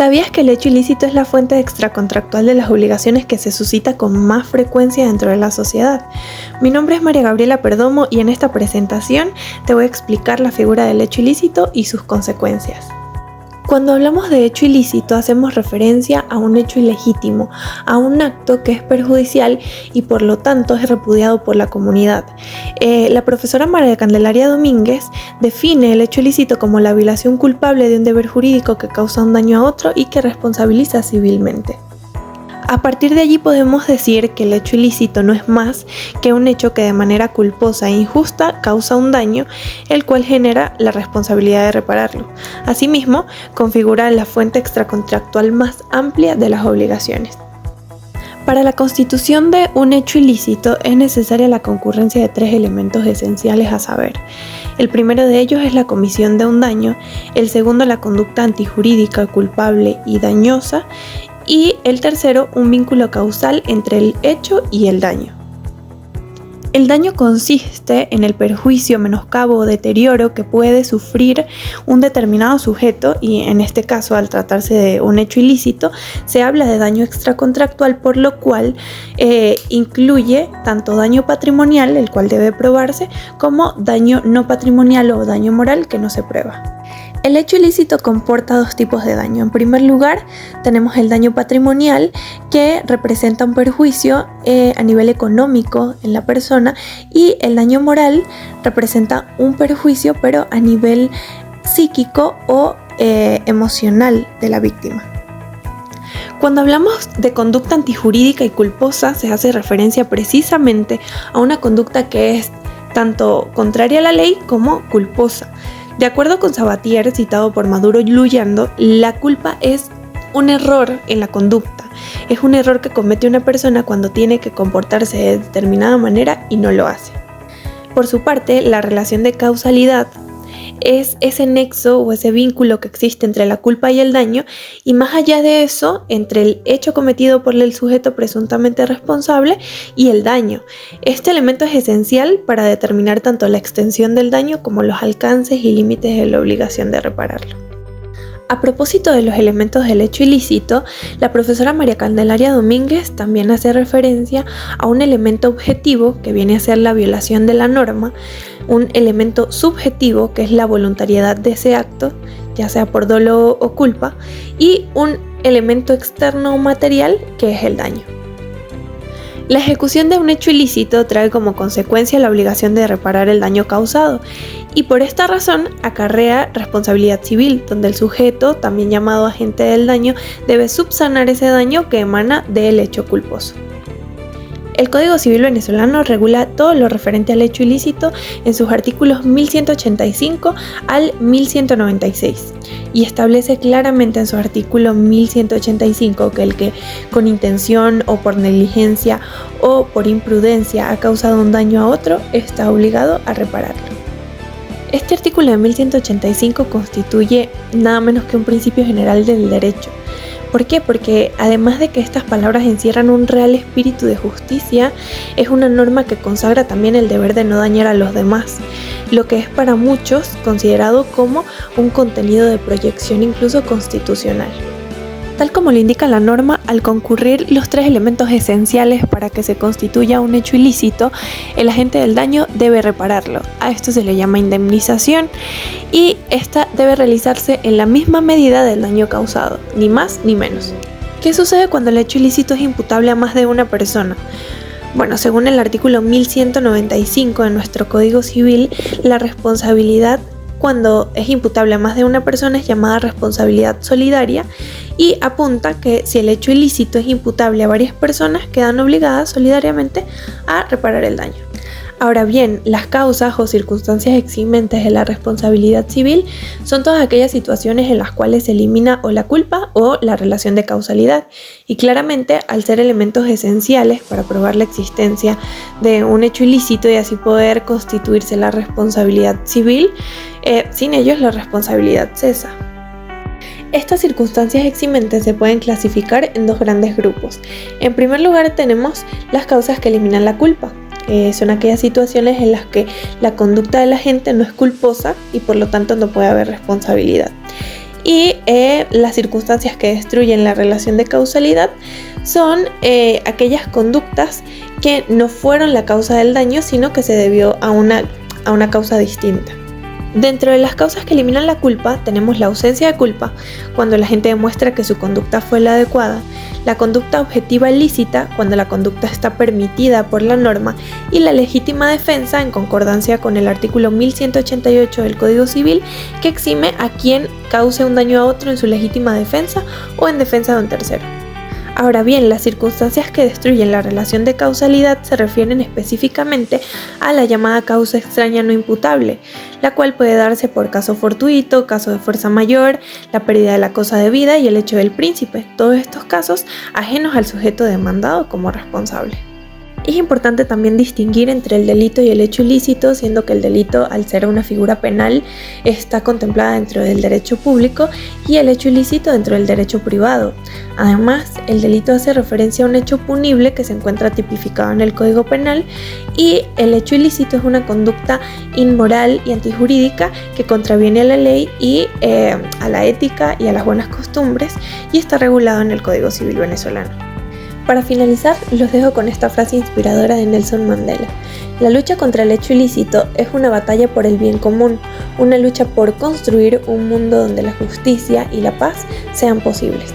¿Sabías que el hecho ilícito es la fuente extracontractual de las obligaciones que se suscita con más frecuencia dentro de la sociedad? Mi nombre es María Gabriela Perdomo y en esta presentación te voy a explicar la figura del hecho ilícito y sus consecuencias. Cuando hablamos de hecho ilícito hacemos referencia a un hecho ilegítimo, a un acto que es perjudicial y por lo tanto es repudiado por la comunidad. La profesora María Candelaria Domínguez define el hecho ilícito como la violación culpable de un deber jurídico que causa un daño a otro y que responsabiliza civilmente. A partir de allí podemos decir que el hecho ilícito no es más que un hecho que de manera culposa e injusta causa un daño, el cual genera la responsabilidad de repararlo. Asimismo, configura la fuente extracontractual más amplia de las obligaciones. Para la constitución de un hecho ilícito es necesaria la concurrencia de tres elementos esenciales a saber. El primero de ellos es la comisión de un daño, el segundo la conducta antijurídica, culpable y dañosa, y el tercero, un vínculo causal entre el hecho y el daño. El daño consiste en el perjuicio, menoscabo o deterioro que puede sufrir un determinado sujeto y en este caso, al tratarse de un hecho ilícito, se habla de daño extracontractual, por lo cual incluye tanto daño patrimonial, el cual debe probarse, como daño no patrimonial o daño moral que no se prueba. El hecho ilícito comporta dos tipos de daño. En primer lugar, tenemos el daño patrimonial, que representa un perjuicio a nivel económico en la persona, y el daño moral representa un perjuicio pero a nivel psíquico o emocional de la víctima. Cuando hablamos de conducta antijurídica y culposa, se hace referencia precisamente a una conducta que es tanto contraria a la ley como culposa. De acuerdo con Sabatier, citado por Maduro Luyando, la culpa es un error en la conducta. Es un error que comete una persona cuando tiene que comportarse de determinada manera y no lo hace. Por su parte, la relación de causalidad es ese nexo o ese vínculo que existe entre la culpa y el daño, y más allá de eso, entre el hecho cometido por el sujeto presuntamente responsable y el daño. Este elemento es esencial para determinar tanto la extensión del daño como los alcances y límites de la obligación de repararlo. A propósito de los elementos del hecho ilícito, la profesora María Candelaria Domínguez también hace referencia a un elemento objetivo que viene a ser la violación de la norma, un elemento subjetivo que es la voluntariedad de ese acto, ya sea por dolo o culpa, y un elemento externo o material que es el daño. La ejecución de un hecho ilícito trae como consecuencia la obligación de reparar el daño causado y por esta razón acarrea responsabilidad civil, donde el sujeto, también llamado agente del daño, debe subsanar ese daño que emana del hecho culposo. El Código Civil venezolano regula todo lo referente al hecho ilícito en sus artículos 1185 al 1196 y establece claramente en su artículo 1185 que el que con intención o por negligencia o por imprudencia ha causado un daño a otro está obligado a repararlo. Este artículo de 1185 constituye nada menos que un principio general del derecho. ¿Por qué? Porque además de que estas palabras encierran un real espíritu de justicia, es una norma que consagra también el deber de no dañar a los demás, lo que es para muchos considerado como un contenido de proyección incluso constitucional. Tal como lo indica la norma, al concurrir los tres elementos esenciales para que se constituya un hecho ilícito, el agente del daño debe repararlo. A esto se le llama indemnización y esta debe realizarse en la misma medida del daño causado, ni más ni menos. ¿Qué sucede cuando el hecho ilícito es imputable a más de una persona? Bueno, según el artículo 1195 de nuestro Código Civil, la responsabilidad cuando es imputable a más de una persona es llamada responsabilidad solidaria y apunta que si el hecho ilícito es imputable a varias personas, quedan obligadas solidariamente a reparar el daño. Ahora bien, las causas o circunstancias eximentes de la responsabilidad civil son todas aquellas situaciones en las cuales se elimina o la culpa o la relación de causalidad y claramente al ser elementos esenciales para probar la existencia de un hecho ilícito y así poder constituirse la responsabilidad civil, sin ellos la responsabilidad cesa. Estas circunstancias eximentes se pueden clasificar en dos grandes grupos. En primer lugar tenemos las causas que eliminan la culpa. Son aquellas situaciones en las que la conducta de la gente no es culposa y por lo tanto no puede haber responsabilidad. y las circunstancias que destruyen la relación de causalidad son aquellas conductas que no fueron la causa del daño, sino que se debió a una causa distinta. Dentro de las causas que eliminan la culpa tenemos la ausencia de culpa, cuando la gente demuestra que su conducta fue la adecuada, la conducta objetiva lícita, cuando la conducta está permitida por la norma, y la legítima defensa, en concordancia con el artículo 1188 del Código Civil, que exime a quien cause un daño a otro en su legítima defensa o en defensa de un tercero. Ahora bien, las circunstancias que destruyen la relación de causalidad se refieren específicamente a la llamada causa extraña no imputable, la cual puede darse por caso fortuito, caso de fuerza mayor, la pérdida de la cosa debida y el hecho del príncipe, todos estos casos ajenos al sujeto demandado como responsable. Es importante también distinguir entre el delito y el hecho ilícito, siendo que el delito, al ser una figura penal, está contemplada dentro del derecho público y el hecho ilícito dentro del derecho privado. Además, el delito hace referencia a un hecho punible que se encuentra tipificado en el Código Penal y el hecho ilícito es una conducta inmoral y antijurídica que contraviene a la ley y a la ética y a las buenas costumbres y está regulado en el Código Civil venezolano. Para finalizar, los dejo con esta frase inspiradora de Nelson Mandela. La lucha contra el hecho ilícito es una batalla por el bien común, una lucha por construir un mundo donde la justicia y la paz sean posibles.